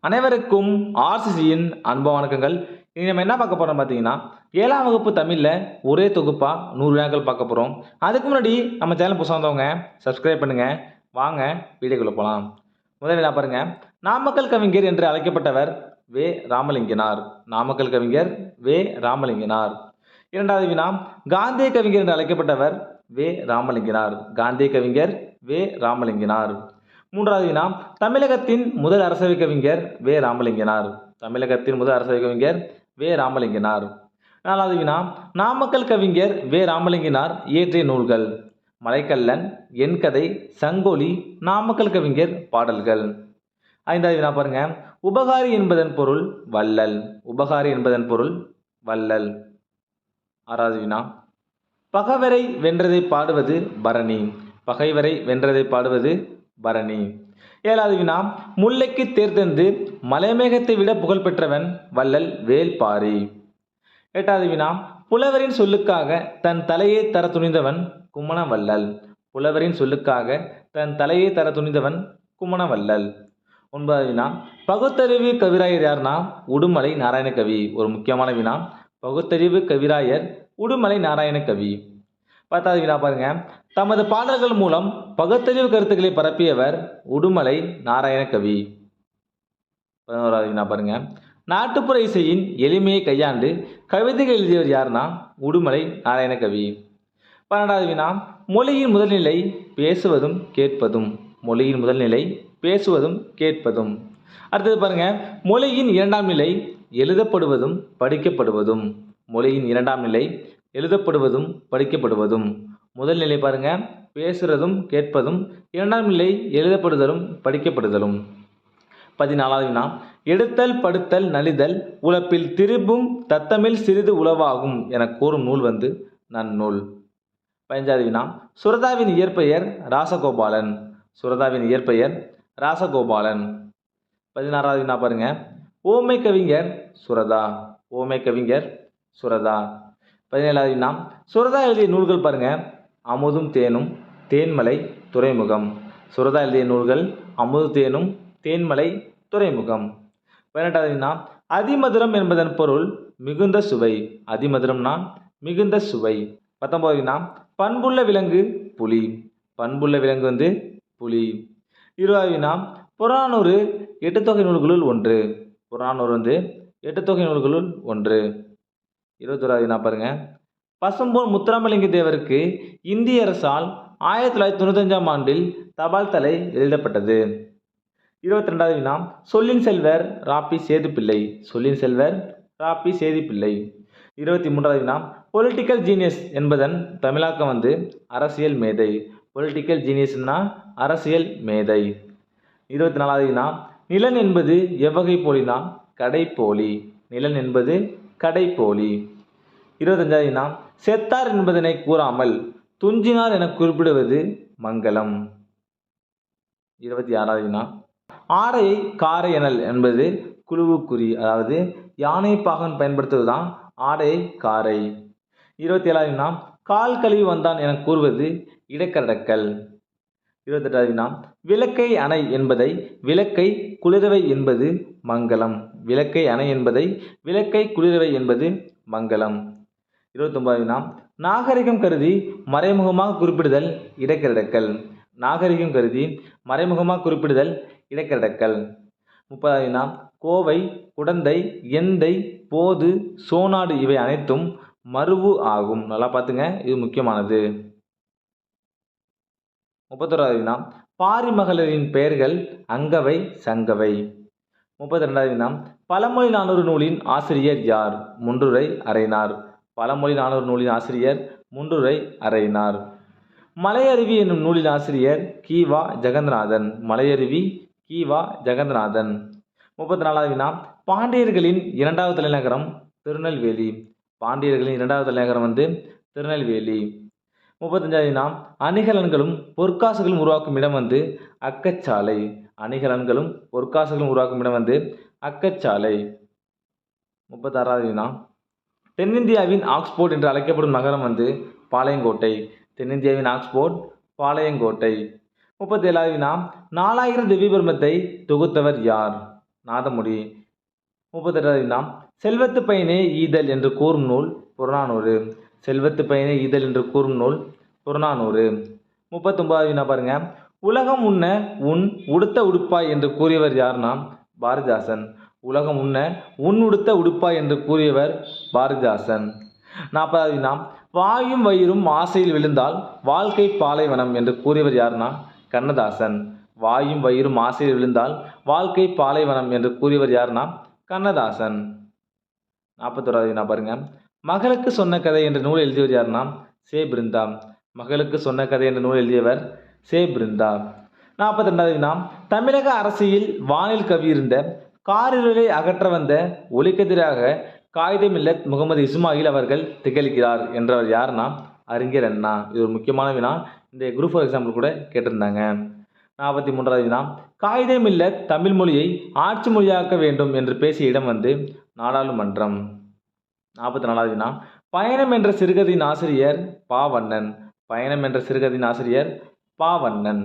அனைவருக்கும் ஆர்சிசியின் அன்பு வணக்கங்கள். இனி நம்ம என்ன பார்க்க போறோம் பார்த்தீங்கன்னா, 7ஆம் வகுப்பு தமிழில் ஒரே தொகுப்பா 100 வினாக்கள் பார்க்க போகிறோம். அதுக்கு முன்னாடி நம்ம சேனல் புதுசாக வந்தவங்க சப்ஸ்கிரைப் பண்ணுங்க. வாங்க வீடியோக்குள்ள போகலாம். முதல் வினா பாருங்க. நாமக்கல் கவிஞர் என்று அழைக்கப்பட்டவர் வே. ராமலிங்கனார். நாமக்கல் கவிஞர் வே. ராமலிங்கனார். இரண்டாவது வினா, காந்திய கவிஞர் என்று அழைக்கப்பட்டவர் வே. ராமலிங்கனார். காந்திய கவிஞர் வே. ராமலிங்கனார். மூன்றாவது வினா, தமிழகத்தின் முதல் அரசவை கவிஞர் வே. ராமலிங்கனார். தமிழகத்தின் முதல் அரசவை கவிஞர் வே. ராமலிங்கனார். நாலாவது வினா, நாமக்கல் கவிஞர் வே. ராமலிங்கனார் இயற்றிய நூல்கள் மலைக்கல்லன், என் கதை, சங்கொலி, நாமக்கல் கவிஞர் பாடல்கள். ஐந்தாவது வினா பாருங்க. உபகாரி என்பதன் பொருள் வள்ளல். உபகாரி என்பதன் பொருள் வள்ளல். ஆறாவது வினா, பகைவரை வென்றதை பாடுவது பரணி. பகைவரை வென்றதை பாடுவது பரணி. ஏழாவது வினா, முல்லைக்கு தேர்ந்தெடுத்து மலைமேகத்தை விட புகழ் பெற்றவன் வள்ளல் வேள்பாரி. எட்டாவது வினா, புலவரின் சொல்லுக்காக தன் தலையை தர துணிந்தவன் குமணவள்ளல். புலவரின் சொல்லுக்காக தன் தலையை தர துணிந்தவன் குமணவள்ளல். ஒன்பதாவது வினா, பகுத்தறிவு கவிராயர் யார்னா உடுமலை நாராயணகவி. ஒரு முக்கியமான வினா, பகுத்தறிவு கவிராயர் உடுமலை நாராயணகவி. பத்தாவது வினா பாருங்க. தமது பாடல்கள் மூலம் பகுத்தறிவு கருத்துக்களை பரப்பியவர் உடுமலை நாராயணகவி. 11வது வினா பாருங்க. நாட்டுப்புற இசையின் எளிமையை கையாண்டு கவிதைகள் எழுதியவர் யாருன்னா உடுமலை நாராயணகவி. 12வது வினா, மொழியின் முதல்நிலை பேசுவதும் கேட்பதும். மொழியின் முதல்நிலை பேசுவதும் கேட்பதும். அடுத்தது பாருங்க. மொழியின் இரண்டாம் நிலை எழுதப்படுவதும் படிக்கப்படுவதும். மொழியின் இரண்டாம் நிலை எழுதப்படுவதும் படிக்கப்படுவதும். முதல் நிலை பாருங்க பேசுறதும் கேட்பதும், இரண்டாம் நிலை எழுதப்படுதலும் படிக்கப்படுதலும். 14வது வினா, எடுத்தல் படுத்தல் நலிதல் உழப்பில் திரும்பும் தத்தமிழ் சிறிது உளவாகும் என கூறும் நூல் நன்னூல். 15வது வினா, சுரதாவின் இயற்பெயர் ராசகோபாலன். சுரதாவின் இயற்பெயர் ராசகோபாலன். 16வது வினா பாருங்க. ஓமை கவிஞர் சுரதா. ஓமை கவிஞர் சுரதா. 17வது வினா, சுரதா எழுதிய நூல்கள் பாருங்க அமுதும் தேனும், தேன்மலை, துறைமுகம். சுரதா எழுதிய நூல்கள் அமுது தேனும், தேன்மலை, துறைமுகம். 18வது வினா, அதிமதுரம் என்பதன் பொருள் மிகுந்த சுவை. அதிமதுரம்னா மிகுந்த சுவை. 19வது வினா, பண்புள்ள விலங்கு புலி. பண்புள்ள விலங்கு புலி. 20வது வினா, புறநானூறு எட்டுத்தொகை நூல்களுள் ஒன்று. புறநானூறு எட்டுத்தொகை நூல்களுள் ஒன்று. 21வது வினா பாருங்க. பசும்பொன் முத்துராமலிங்க தேவருக்கு இந்திய அரசால் 1995ஆம் ஆண்டில் தபால் தலை எழுதப்பட்டது. 22வது வினா, சொல்லின் செல்வர் ராபி சேதுப்பிள்ளை. சொல்லின் செல்வர் ராபி சேதுப்பிள்ளை. 23வது வினா, பொலிட்டிக்கல் ஜீனியஸ் என்பதன் தமிழாக்கம் அரசியல் மேதை. பொலிட்டிக்கல் ஜீனியஸ்னா அரசியல் மேதை. 24வது வினா, நிலன் என்பது எவ்வகை போலினா கடைப்போலி. நிலன் என்பது கடைப்போலி. 25வது வினா, செத்தார் என்பதனை கூறாமல் துஞ்சினார் என குறிப்பிடுவது மங்களம். 26வது வினா, ஆடையை காரை எனல் என்பது குழுவுக்குறி. அதாவது யானை பாகன் பயன்படுத்துவதுதான் ஆடையை காரை. 27வது வினா, கால் கழுவி வந்தான் என கூறுவது இடக்கடக்கல். 28வது வினா, விளக்கை அணை என்பதை விளக்கை குளிரவை என்பது மங்களம். விளக்கை அணை என்பதை விளக்கை குளிரவை என்பது மங்களம். 29வது வினா, நாகரிகம் கருதி மறைமுகமாக குறிப்பிடுதல் இடக்கடக்கல். நாகரிகம் கருதி மறைமுகமாக குறிப்பிடுதல் இடக்கடக்கல். 30வது வினா, கோவை, குடந்தை, எந்தை, போது, சோனாடு இவை அனைத்தும் மருவு ஆகும். நல்லா பார்த்துங்க, இது முக்கியமானது. 31வது வினா, பாரி மகளிரின் பெயர்கள் அங்கவை, சங்கவை. 32வது வினா, பழமொழி 400 நூலின் ஆசிரியர் யார்? முன்றுரை அரைனார். பழமொழி 400 நூலின் ஆசிரியர் முன்றுரை அரைனார். மலையருவி என்னும் நூலின் ஆசிரியர் கி.வா. ஜெகந்நாதன். மலையருவி கி.வா. ஜெகந்நாதன். 34வது வினா, பாண்டியர்களின் இரண்டாவது தலைநகரம் திருநெல்வேலி. பாண்டியர்களின் இரண்டாவது தலைநகரம் திருநெல்வேலி. 35வது வினா, அணிகலன்களும் பொற்காசுகளும் உருவாக்கும் இடம் அக்கச்சாலை. அணிகலன்களும் பொற்காசுகளும் உருவாக்கும் இடம் அக்கச்சாலை. 36வது வினா, தென்னிந்தியாவின் ஆக்ஸ்போர்ட் என்று அழைக்கப்படும் நகரம் பாளையங்கோட்டை. தென்னிந்தியாவின் ஆக்ஸ்போர்ட் பாளையங்கோட்டை. 37வது வினா, 4000 திவ்ய பிரபந்தத்தை தொகுத்தவர் யார்? நாதமுடி. 38வது வினா செல்வத்து பயனே ஈதல் என்று கூறும் நூல் புறநானூறு. செல்வத்து பயனே ஈதல் என்று கூறும் நூல் புறநானூறு. 39வது வினா பாருங்க. உலகம் உண்ண உன் உடுத்த உடுப்பாய் என்று கூறியவர் யார்னா பாரதிதாசன். உலகம் உண்ண உன் உடுத்த உடுப்பாய் என்று கூறியவர் பாரதிதாசன். 40வது வினா வாயும் வயிறும் ஆசையில் விழுந்தால் வாழ்க்கை பாலைவனம் என்று கூறியவர் யார்னா கண்ணதாசன். வாயும் வயிறும் ஆசையில் விழுந்தால் வாழ்க்கை பாலைவனம் என்று கூறியவர் யார்னா கண்ணதாசன். 41வது வினா பாருங்க. மகளுக்கு சொன்ன கதை என்ற நூல் எழுதியவர் யார்னா சே பிருந்தா. மகளுக்கு சொன்ன கதை என்ற நூல் எழுதியவர் சே பிருந்தா. 42வது வினா தமிழக அரசியல் வானில் கவியிருந்த காரிருளை அகற்ற வந்த ஒளிக்கதிராக காயிதே மில்லத் முகமது இஸ்மாயில் அவர்கள் திகழ்கிறார் என்றவர் யார்னா அறிஞர் அண்ணா. இது ஒரு முக்கியமான வினா. இந்த குரூப் 4 எக்ஸாம்பிள் கூட கேட்டிருந்தாங்க. 43வது வினா காயிதே மில்லத் தமிழ் மொழியை ஆட்சி மொழியாக்க வேண்டும் என்று பேசிய இடம் வந்து நாடாளுமன்றம். 44வது வினா பயணம் என்ற சிறுகதையின் ஆசிரியர் பாவண்ணன். பயணம் என்ற சிறுகதையின் ஆசிரியர் பாவண்ணன்.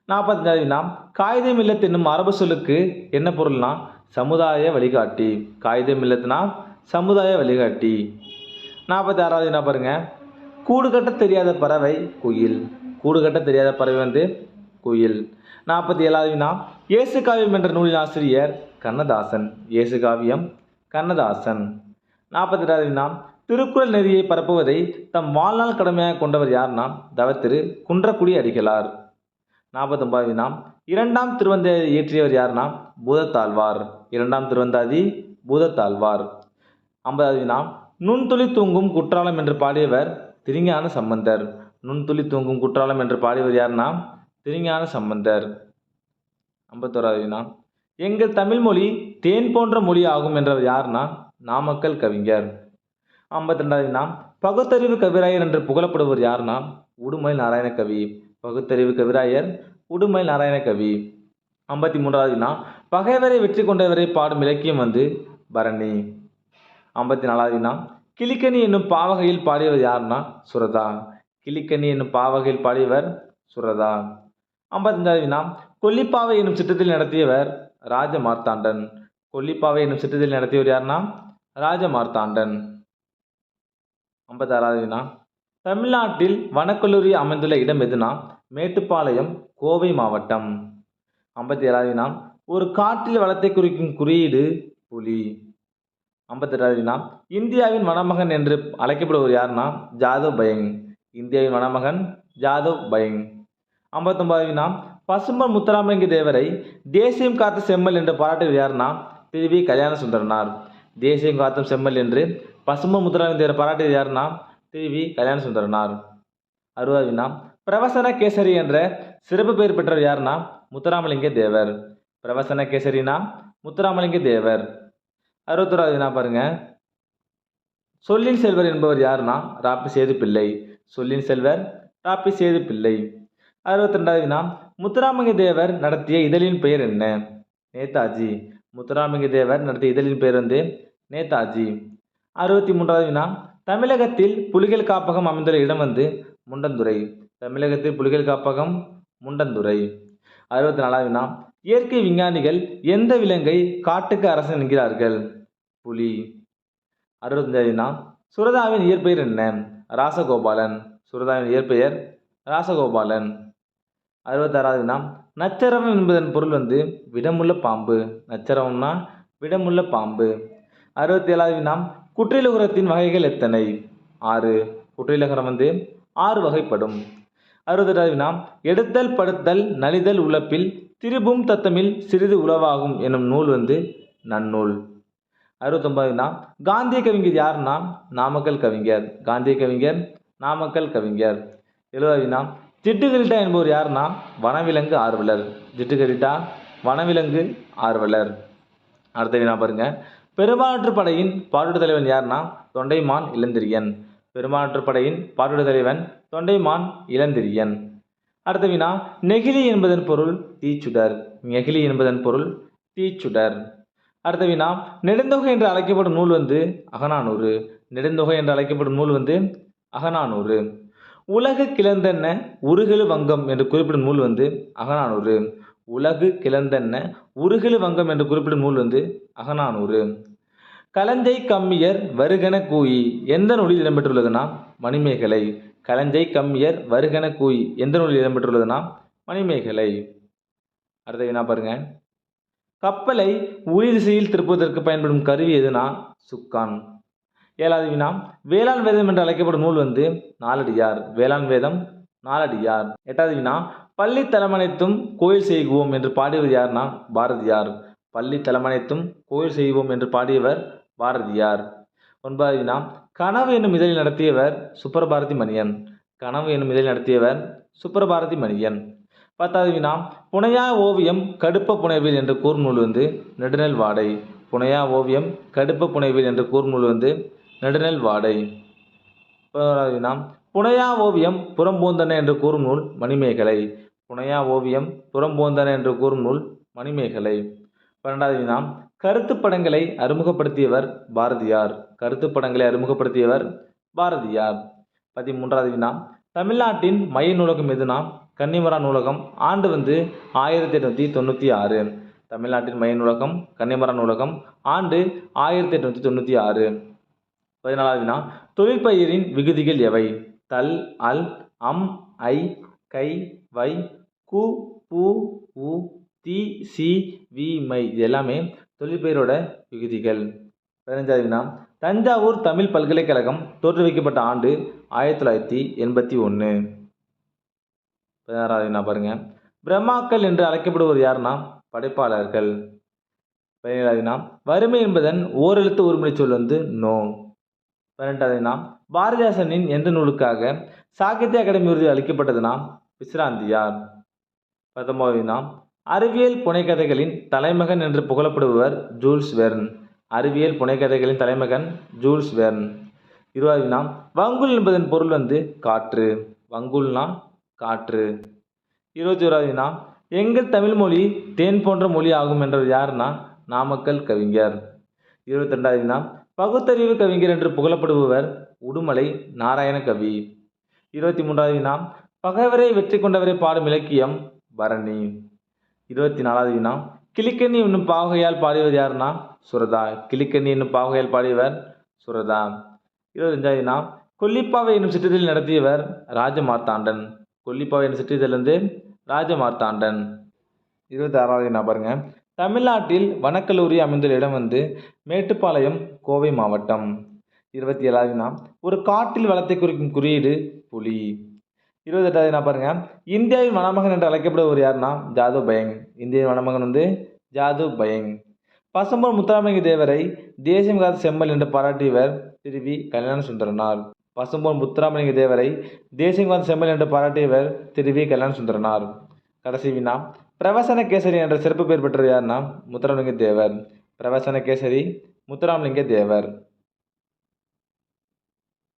45வது வினா காயிதே மில்லத் என்னும் அரபு சொல்லுக்கு என்ன பொருள்னா சமுதாய வழிகாட்டி. காயிதே மில்லத்னா சமுதாய வழிகாட்டி. 46வது வினா பாருங்க. கூடு கட்ட தெரியாத பறவை குயில். கூடு கட்ட தெரியாத பறவை வந்து குயில். 47வது வினா இயேசு காவியம் என்ற நூலின் ஆசிரியர் கண்ணதாசன். இயேசு காவியம் கண்ணதாசன். 48வது வினா திருக்குறள் நெறியை பரப்புவதை தம் வாழ்நாள் கடமையாக கொண்டவர் யார்னா தவத்திரு குன்றக்குடி அடிகளார். 49வது வினா இரண்டாம் திருவந்தாதி இயற்றியவர் யார்னா பூதத்தாழ்வார். இரண்டாம் திருவந்தாதி பூதத்தாழ்வார். 50வது வினா நுண்துளி தூங்கும் குற்றாலம் என்று பாடியவர் திருஞான சம்பந்தர். நுண்துளி தூங்கும் குற்றாலம் என்று பாடியவர் யார்னா திருஞான சம்பந்தர். 51வது வினா எங்கள் தமிழ் மொழி தேன் போன்ற மொழி ஆகும் என்றவர் யார்னா நாமக்கல் கவிஞர். 52வது வினா பகுத்தறிவு கவிராயர் என்று புகழப்படுவர் யார்னா உடுமலை நாராயணகவி. பகுத்தறிவு கவிராயர் உடுமலை நாராயணகவி. 53வது வினா பகைவரை வெற்றி கொண்டவரை பாடும் இலக்கியம் வந்து பரணி. 54வது வினா கிளிக்கனி என்னும் பாவகையில் பாடியவர் யார்னா சுரதா. கிளிக்கனி என்னும் பாவகையில் பாடியவர் சுரதா. 55வது வினா கொல்லிப்பாவை என்னும் சிற்றத்தில் நடத்தியவர் ராஜமார்த்தாண்டன். கொல்லிப்பாவை என்னும் சிற்றத்தில் நடத்தியவர் யார்னா ராஜமார்த்தாண்டன். 56வது வினா தமிழ்நாட்டில் வனக்கல்லூரி அமைந்துள்ள இடம் எதுனா மேட்டுப்பாளையம் கோவை மாவட்டம். 57வது வினா ஒரு காட்டில் வளத்தை குறிக்கும் குறியீடு புலி. 58வது வினா இந்தியாவின் வனமகன் என்று அழைக்கப்படுவர் யார்னா ஜாதவ் பயங். இந்தியாவின் வனமகன் ஜாதவ் பயங். 59வது வினா பசும்பொன் முத்துராமலிங்க தேவரை தேசியம் காத்த செம்மல் என்று பாராட்டுவர் யார்னா திரு கல்யாண சுந்தரனார். தேசியம் காத்தும் செம்மல் என்று பசும்பொன் முத்துராமலிங்க தேவரை பாராட்டுவர் யார்னா திரு கல்யாண சுந்தரனார். 60வது வினா பிரவசன கேசரி என்ற சிறப்பு பெயர் பெற்றவர் யார்னா முத்துராமலிங்க தேவர். பிரவசன கேசரினா முத்துராமலிங்க தேவர். 61வது வினா பாருங்க. சொல்லின் செல்வர் என்பவர் யார்னா ராப்பி சேது பிள்ளை. சொல்லின் செல்வர் ராப்பி சேது பிள்ளை. 62வது வினா முத்துராமலிங்க தேவர் நடத்திய இதழின் பெயர் என்ன நேதாஜி. முத்துராமலிங்க தேவர் நடத்திய இதழின் பெயர் வந்து நேதாஜி. 63வது வினா தமிழகத்தில் புலிகள் காப்பகம் அமைந்துள்ள இடம் வந்து முண்டந்துறை. தமிழகத்தில் புலிகள் காப்பகம் முண்டந்துறை. 64வது வினா இயற்கை விஞ்ஞானிகள் எந்த விலங்கை காட்டுக்கு அரசன் என்கிறார்கள் புலி. 65வது வினா சுரதாவின் இயற்பெயர் என்ன ராசகோபாலன். சுரதாவின் இயற்பெயர் ராசகோபாலன். 66வது வினா நச்சரவம் என்பதன் பொருள் வந்து விடமுள்ள பாம்பு. நச்சரவம்னா விடமுள்ள பாம்பு. 67வது வினா குற்றியலுகரத்தின் வகைகள் எத்தனை 6. குற்றியலுகரம் வந்து 6 வகைப்படும். 68வது வினா எடுத்தல் படுத்தல் நலிதல் உழப்பில் திருபும் தத்தமில் சிறிது உளவாகும் என்னும் நூல் வந்து நன்னூல். 69வது வினா காந்திய கவிஞர் யார்னா நாமக்கல் கவிஞர். காந்திய கவிஞர் நாமக்கல் கவிஞர். 70வது வினா ஜிட்டுகரிட்டா என்பவர் யார்னா வனவிலங்கு ஆர்வலர். ஜிட்டுகரிட்டா வனவிலங்கு ஆர்வலர். அடுத்த வினா பாருங்க. பெரும்பாலாற்று படையின் பாடுட தலைவன் யார்னா தொண்டைமான் இளந்திரியன். பெரும்பாலாற்று படையின் பாடுட தலைவன் தொண்டைமான் இளந்திரியன். அடுத்த வினா நெகிழி என்பதன் பொருள் தீச்சுடர். நெகிழி என்பதன் பொருள் தீச்சுடர். அடுத்த வினா நெடுந்தொகை என்று அழைக்கப்படும் நூல் வந்து அகநானூறு. நெடுந்தொகை என்று அழைக்கப்படும் நூல் வந்து அகநானூறு. உலகு கிளந்தென்ன உருகெழு வங்கம் என்று குறிப்பிடும் நூல் வந்து அகநானூறு. உலகு கிளந்தென்ன உருகிலு வங்கம் என்று குறிப்பிடும் நூல் வந்து அகநானூறு. களஞ்சை கம்மியர் வருகன கூயி எந்த நூலில் இடம்பெற்றுள்ளதுன்னா மணிமேகலை. களஞ்சை கம்மியர் வருகன கூயி எந்த நூலில் இடம்பெற்றுள்ளதுன்னா மணிமேகலை. அடுத்த வினா பாருங்க. கப்பலை உரி திசையில் திருப்புவதற்கு பயன்படும் கருவி எதுனா சுக்கான். 7வது வினா. வேளாண் வேதம் என்று அழைக்கப்படும் நூல் வந்து நாலடியார். வேளாண் வேதம் நாலடியார். 8வது வினா. பள்ளி தலமனைத்தும் கோயில் செய்குவோம் என்று பாடியவர் யார்னா பாரதியார். பள்ளி தலமனைத்தும் கோயில் செய்வோம் என்று பாடியவர் பாரதியார். 9வது வினா. கனவு என்னும் இதழில் நடத்தியவர் சுப்பரபாரதி மணியன். கனவு என்னும் இதழில் நடத்தியவர் சுப்பரபாரதி மணியன். 10வது வினா. புனையா ஓவியம் கடுப்ப புனைவில் என்று கூறும் நூல் வந்து நெடுநெல் வாடை. புனையா ஓவியம் கடுப்ப புனைவில் என்று கூறும் நூல் வந்து நெடுநெல் வாடை. 11வது வினா. புனையா ஓவியம் புறம்போந்தன என்று கூறும் நூல் மணிமேகலை. புனையா ஓவியம் புறம்போந்தன என்று கூறும் நூல் மணிமேகலை. 12வது வினா. கருத்து படங்களை அறிமுகப்படுத்தியவர் பாரதியார். கருத்து படங்களை அறிமுகப்படுத்தியவர் பாரதியார். 13வது வினா. தமிழ்நாட்டின் மைய நூலகம் எதுனா கன்னிமரா நூலகம். ஆண்டு வந்து 1896. தமிழ்நாட்டின் மைய நூலகம் கன்னிமரா நூலகம். ஆண்டு 1896. 14வது வினா. தொழிற்பெயரின் விகுதிகள் எவை? தல், அல், அம், ஐ, கை, வை, கு, பு, உ, தி, சி, வி, மை. இது எல்லாமே தொழிற்பெயரோட விகுதிகள். 15வது வினா. தஞ்சாவூர் தமிழ் பல்கலைக்கழகம் தோற்றுவிக்கப்பட்ட ஆண்டு 1981. 16வது வினா பாருங்க. பிரம்மாக்கள் என்று அழைக்கப்படுவது யாருன்னா படைப்பாளர்கள். 17வது வினா. வறுமை என்பதன் ஓரெழுத்து ஒருமுறை சொல் வந்து நோ. 18வது வினா. பாரதிதாசனின் எந்த நூலுக்காக சாகித்ய அகாடமி விருது அளிக்கப்பட்டதுன்னா விசிராந்தியார். 19வது வினா. அறிவியல் புனைகதைகளின் தலைமகன் என்று புகழப்படுபவர் ஜூல்ஸ் வெர்ன். அறிவியல் புனைகதைகளின் தலைமகன் ஜூல்ஸ் வெர்ன். 20வது வினா. வங்குல் என்பதன் பொருள் வந்து காற்று. வங்குல்னா காற்று. 21வது வினா. எங்கள் தமிழ் மொழி தேன் போன்ற மொழி ஆகும் என்றவர் யாருன்னா நாமக்கல் கவிஞர். 22வது வினா. பகுத்தறிவு கவிஞர் என்று புகழப்படுபவர் உடுமலை நாராயண கவி. 23வது வினா. பகைவரை வெற்றி கொண்டவரை பாடும் இலக்கியம் பரணி. 24வது வினா. கிளிக்கண்ணி என்னும் பாவகையால் பாடியவர் யாருன்னா சுரதா. கிளிக்கண்ணி என்னும் பாவகையால் பாடியவர் சுரதா. 25வது வினா. கொல்லிப்பாவை என்னும் சிற்றிதழில் நடத்தியவர் ராஜமார்த்தாண்டன். கொல்லிப்பாவை என்னும் சிற்றிதழிலிருந்து ராஜமார்த்தாண்டன். 26வது வினா பாருங்க. தமிழ்நாட்டில் வனக்கல்லூரி அமைந்துள்ள இடம் வந்து மேட்டுப்பாளையம், கோவை மாவட்டம். 27வது வினா. ஒரு காட்டில் வளத்தை குறிக்கும் குறியீடு புலி. 28வது வினா பாருங்க. இந்தியாவின் வனமகன் என்று அழைக்கப்படுவர் யாருன்னா ஜாது பயங். இந்திய வனமகன் வந்து ஜாது பயங். பசும்பொன் முத்துராமலிங்க தேவரை தேசியம் காத்த செம்மல் என்று பாராட்டியவர் திரு வி. கல்யாண சுந்தரனார். பசும்பொன் முத்துராமலிங்க தேவரை தேசியம் காத்த செம்மல் என்று பாராட்டியவர் திரு வி. கல்யாண சுந்தரனார். கடைசி வினா. பிரவசன கேசரி என்ற சிறப்பு பெயர் பெற்றவர் யாருன்னா முத்துராமலிங்க தேவர். பிரவசன கேசரி முத்துராமலிங்க தேவர்.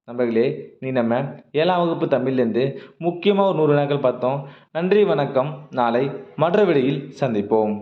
நண்பர்களே, நீ நம்ம 7ஆம் வகுப்பு தமிழ்லேருந்து முக்கியமாக ஒரு 100 வினாக்கள் பார்த்தோம். நன்றி, வணக்கம். நாளை மற்ற வீடியோவில் சந்திப்போம்.